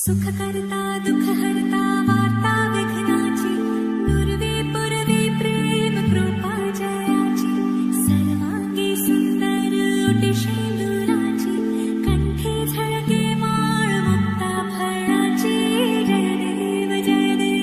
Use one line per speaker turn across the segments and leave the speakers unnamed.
सुखकर्ता दुःखहर्ता वार्ता विघ्नाची नुर्वे पुरवे प्रेम कृपा जयाची सर्वांगी सुंदर उटी शेंदुराची कंठे झळके माळ मुक्ता फळाची जय देव जय देव।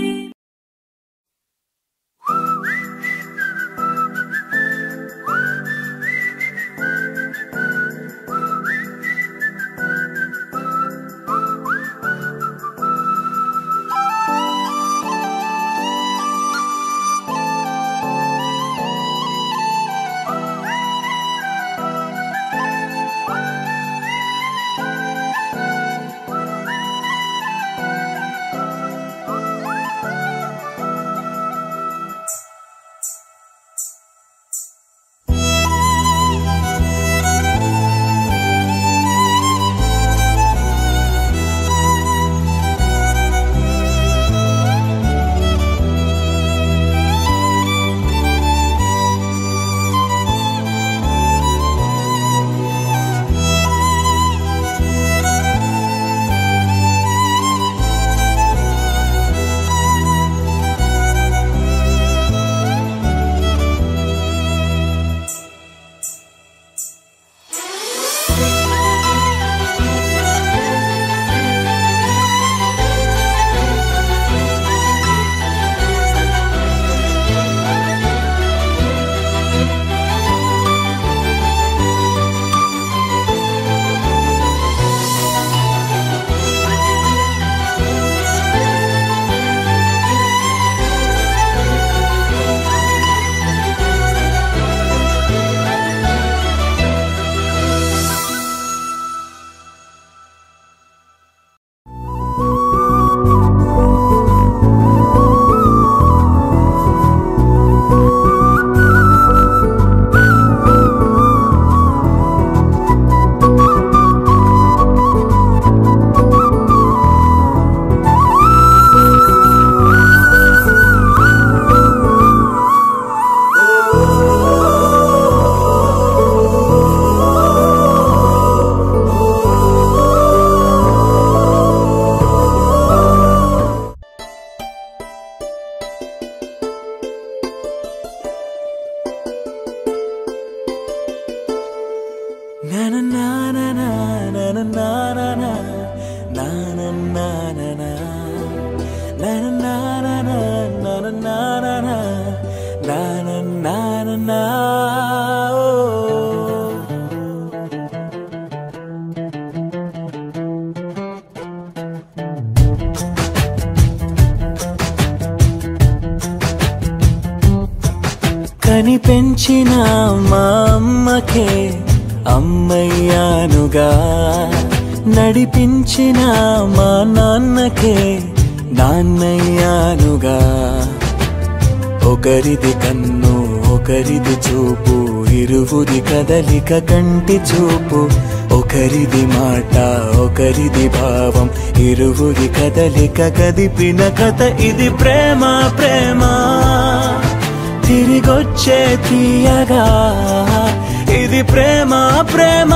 కని పెంచిన మా అమ్మకే అమ్మయ్యానుగా, నడిపించిన మా నాన్నకే నాన్నయ్యానుగా। ఒకరిది కన్ను ఒకరిది చూపు, ఇరువురి కదలిక కంటి చూపు, ఒకరిది మాట ఒకరిది భావం, ఇరువురి కదలిక కదిపిన కథ ఇది ప్రేమ ప్రేమ। తిరిగొచ్చే తీయగా ఇది ప్రేమ ప్రేమ,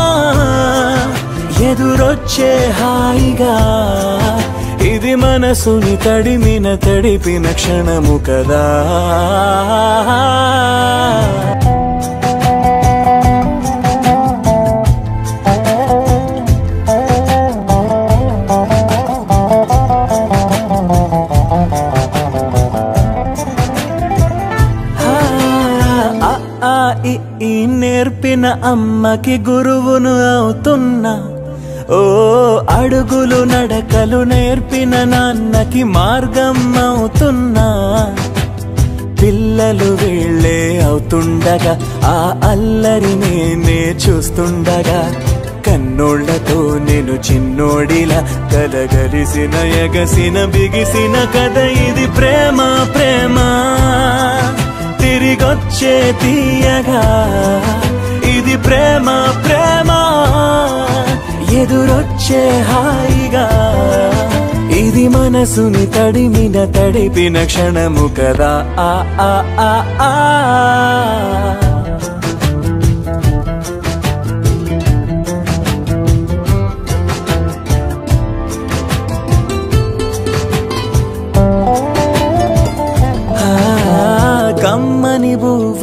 ఎదురొచ్చే హాయిగా ఇది మనసుని తడిపిన క్షణము కదా। ఈ నేర్పిన అమ్మకి గురువును అవుతున్నా, ఓ అడుగులు నడకలు నేర్పిన నాన్నకి మార్గం అవుతున్నా। పిల్లలు వీళ్ళే అవుతుండగా ఆ అల్లరి నేనే చూస్తుండగా, కన్నోళ్లతో నేను చిన్నోడిలా కలగలిసిన ఎగసిన బిగిసిన కథ ఇది ప్రేమ ప్రేమ। తిరిగొచ్చే తీయగా ఇది ప్రేమ ప్రేమ, ఎదురొచ్చే హాయిగా ఇది మనసుని తడిపిన క్షణము కదా। ఆ ఆ ఆ ఆ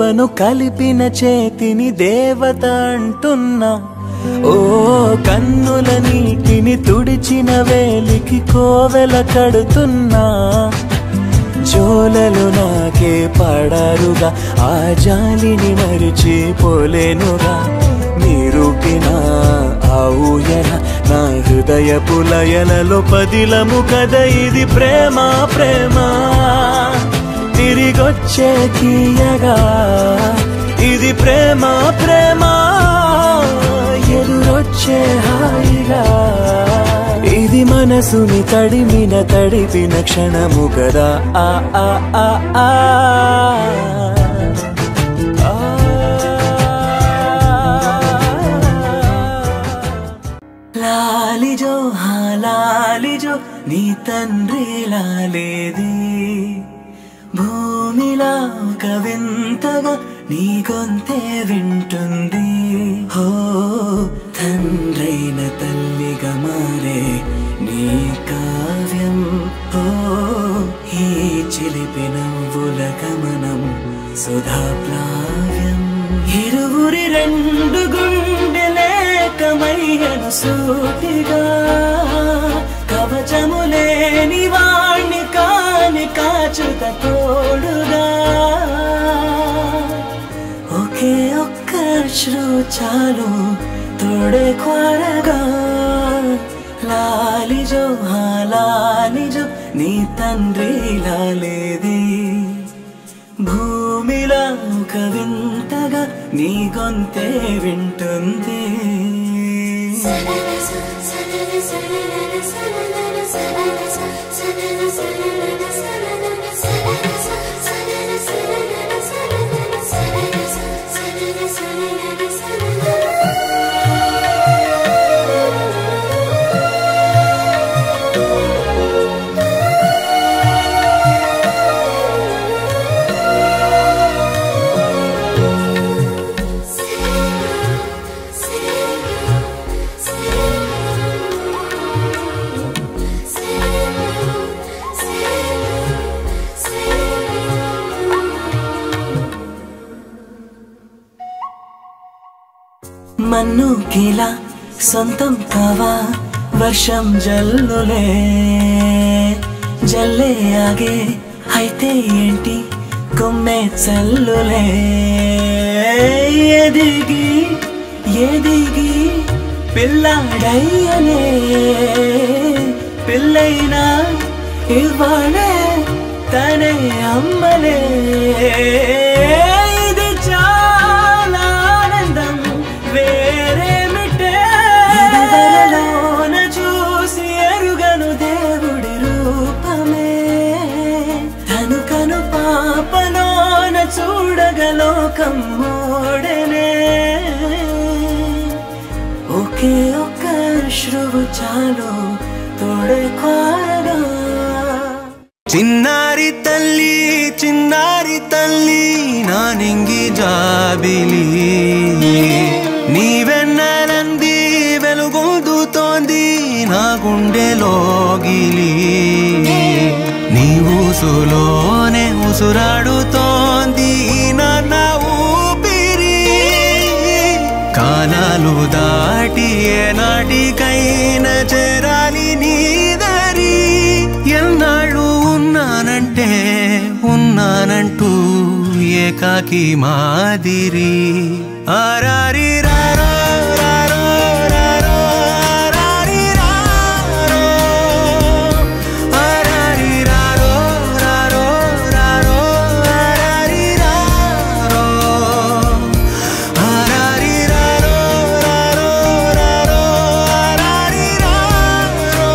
విలువను కలిపిన చేతిని దేవత అంటున్నా. ఓ కన్నుల నీటిని తుడిచిన వేలికి కోవెల కడుతున్నా. జోలలు నాకే పడారుగా ఆ జాలిని మరిచిపోలేనుగా. మీరుపిన ఆ ఊయల నా హృదయ పులయలలో పదిలము కదా. ఇది ప్రేమ ప్రేమ తిరిగొచ్చే తీయగా. ఇది ప్రేమ ప్రేమ ఎదురొచ్చే హాయిగా. ఇది మనసుని తడిపిన క్షణము కదా. ఆ ఆ ఆ ఆ లాలిజో లాలిజో నీ తండ్రి లాలేది. భూమిలా ఒక వింతగా నీ గొంతే వింటుంది. హో తండ్రైన తల్లిగా మారే నీ కావ్యం. హో ఈ చిలిపి నవ్వుల గమనం సుధా ప్లావ్యం. ఇరువురి రెండు గుండెలేకమయ్యను సూటిగా. కవచములేని వాణ్ణి కాని కాచుత తోడుగా. ఒకే ఒక్క శ్రు చాలు తోడే కోరగా. లాలిజో లాలిజో నీ తండ్రి లాలేది. భూమిలా ఒక వింతగా నీ గొంతే వింటుంది. మన్ను కిలా సొంతం కావా వర్షం జల్లులే. జల్లే ఆగే అయితే ఏంటి కొమ్మే చల్లులే. ఎదిగి ఎదిగి పిల్లాడయ్యనే. పిల్లైనా ఇవ్వాలే తనే అమ్మలే. ఇది చాలా ఆనందం వేరేమిటే. వరలోన చూసి ఎరుగను దేవుడి రూపమే. తను కను పాపలోన చూడగలోకం మోడనే. ఒకే ఒక్క శ్రువు చాలు తోడే కోరగా.
చిన్నారి తల్లి నా నింగి జాబిలి. నీవెన్నెలంది వెలుగొందుతోంది నా గుండెలోగిలి. నీ ఊసులోనే ఉసురాడుతోంది నాన్న ఊపిరి. కాలాలు దాటి ఏనాటికైనా చేరాలి నీ దారి. ఎన్నాళ్ళు ఉన్నానంటూ ఏకాకి మాదిరి. ఆరారి రారో రారో రారో ఆరారి రారో. ఆరారి రారో రారో రారో ఆరారి రారో. ఆరారి రారో రారో రారో ఆరారి రారో.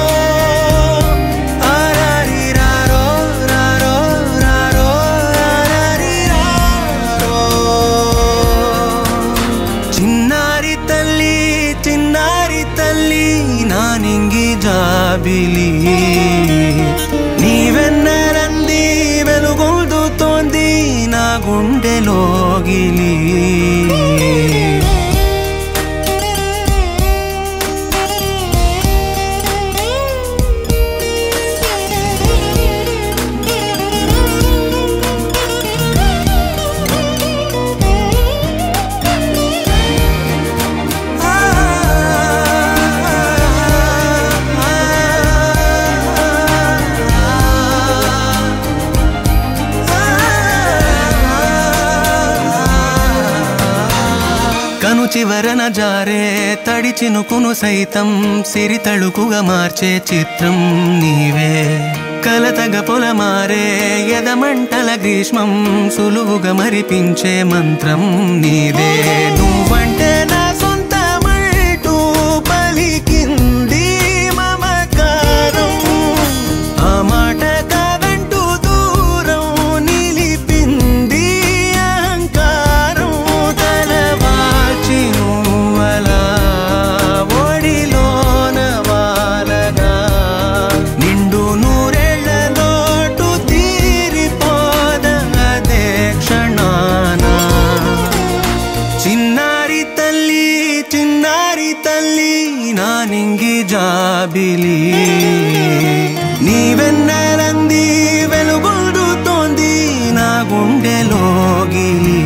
ఆరారి రారో రారో రారో ఆరారి రారో. చిన్నారి తల్లి నా నింగి జాబిలి. నీవెన్నెలంది వెలుగొందుతోంది నా గుండెలోగిలి. చివరన జారే తడి చినుకును సైతం సిరి తళుకుగా మార్చే చిత్రం నీవే కలతగ పొలమారే ఎదమంటల గ్రీష్మం సులువుగా మరిపించే మంత్రం నీదే నువ్వంటే నా సొంతమంటూ పలికింది మమకారం ఆ మాట కాదంటూ దూరం నిలిపింది అహంకారం తలవాల్చి నువ్వలా ఒడిలోన వాలగా నిండు నూరేళ్ల లోటు తీరిపోద అదే క్షణాన చిన్నారి తల్లి నా నింగి జాబిలి నీవెన్నరంది వెలుగొందుతోంది నా గుండెలోగిలి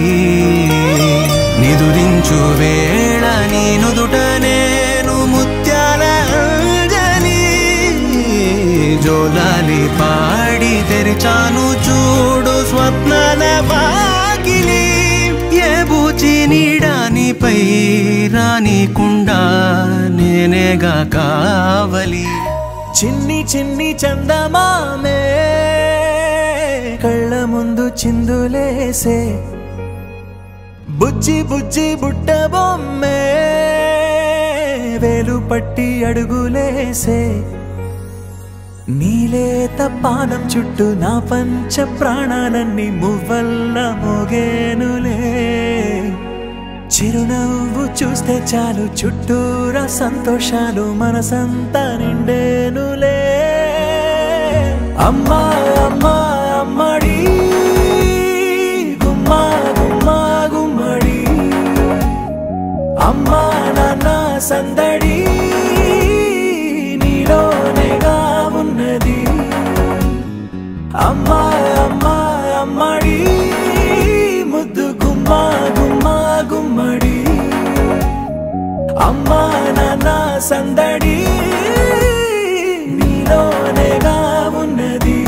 నిదురించు వేళ నీ నుదుట నేను ముత్యాల అంజలి జోలాలి పాడి తెరిచాను చూడు స్వప్నాల వాకిలి ఏ బూచి నీడానిపై రానికుండా నేనేగా కావలి
చిన్ని చిన్ని చందమామే కళ్ళ ముందు చిందులేసే బుజ్జి బుజ్జి బుట్ట బొమ్మే వేలు పట్టి అడుగులేసే నీలేత పానం చుట్టూ నా పంచ ప్రాణాలన్నీ మువ్వల్ల మోగేనులే చిరునవ్వు చూస్తే చాలు చుట్టూరా సంతోషాలు మనసంతా నిండేనులే అమ్మా అమ్మా అమ్మడి గుమ్మా గుమ్మా గుమ్మడి అమ్మా నాన్న సందడి నీలోనేగా ఉన్నది అమ్మా అమ్మా అమ్మడి ముద్దు గుమ్మా గుమ్మా గుమ్మడి అమ్మా నాన్న సందడి నీలోనేగా ఉన్నది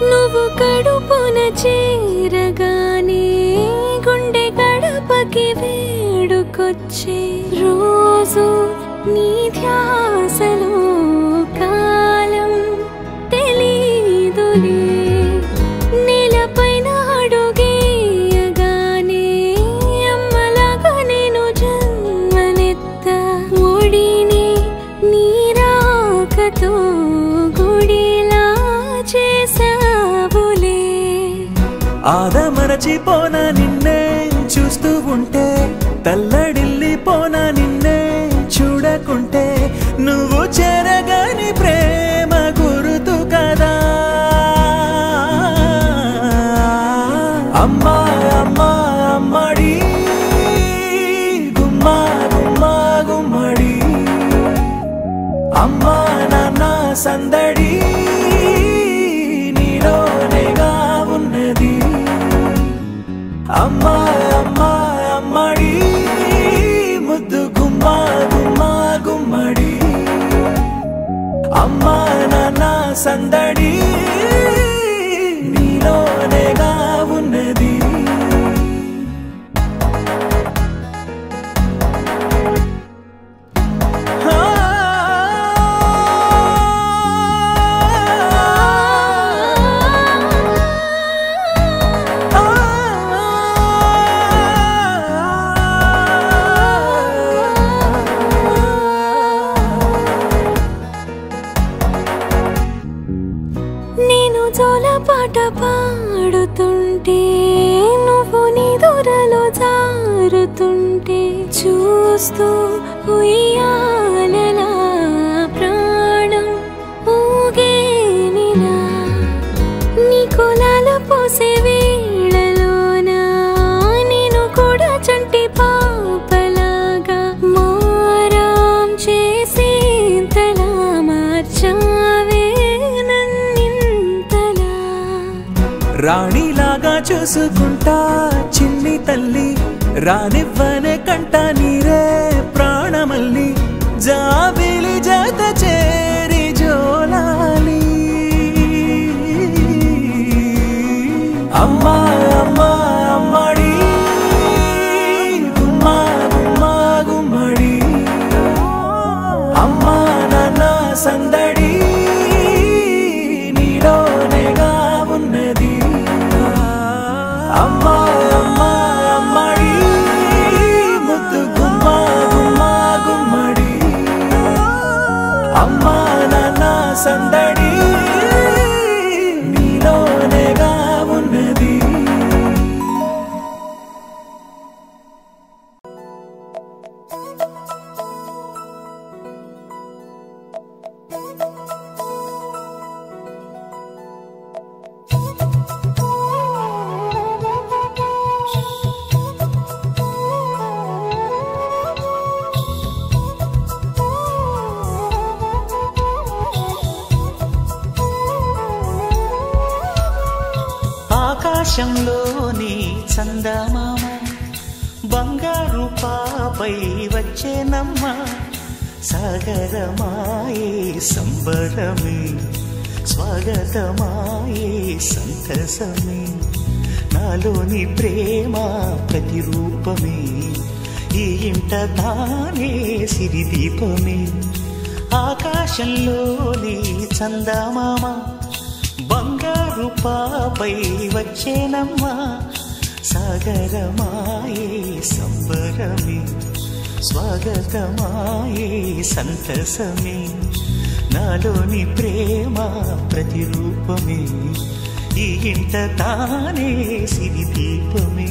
నువ్వు కడుపున చేరగానే గుండె గడపకి వేడుకొచ్చే రోజు నీ ధ్యాసలో కాలం తెలీదులే నేలపైన అడుగేయగానే అమ్మలాగా నేను జన్మనెత్త ఒడిని నీ రాకతో గుడిలా చేసావులే
ఆదమరచిపోనా నిన్నే చూస్తూ ఉంటే తల్లడిల్లిపోనా నిన్నే చూడకుంటే నువ్వు చెరగని ప్రేమ గుర్తు కదా అమ్మా అమ్మా అమ్మడి గుమ్మా గుమ్మా గుమ్మడి అమ్మా నాన్న సందడి నీలోనేగా ఉన్నది అమ్మా అమ్మా అమ్మడి ముద్దు గుమ్మా గుమ్మా గుమ్మడి అమ్మా నాన్న సందడి నీలోనేగా ఉన్నది
నేను జోలపాట పాడుతుంటే నువ్వు నిదురలో జారుతుంటే చూస్తూ ఉయ్యాలలా ప్రాణం ఊగేనిలా నీ కులాల పోసి
రాణిలాగా చూసుకుంటా చిన్ని తల్లి రానివ్వనే కంట నీరే ప్రాణమల్లి జాబిలి జత చేరి జోలాలి అమ్మా అమ్మా అమ్మడి గుమ్మా గుమ్మా గుమ్మడి అమ్మా నాన్న సందడి నీలోనేగా ఉన్నది అమ్మా అమ్మా అమ్మడి ముద్దు గుమ్మా గుమ్మా గుమ్మడి అమ్మా నాన్న సందడి నీలోనేగా ఉన్నది
ఆకాశంలోని చందమామ బంగారు పాపై వచ్చేనమ్మ సాగరమాయే సంబరమే స్వాగతమాయే సంతసమే నాలోని ప్రేమ ప్రతిరూపమే ఈ ఇంట తానే సిరిదీపమే ఆకాశంలోని చందమామ బంగారు పాపై వచ్చేనమ్మా సాగరమాయే సంబరమే స్వాగతమాయే సంతసమే నాలోని ప్రేమ ప్రతిరూపమే ఈ ఇంట తానే సిరిదీపమే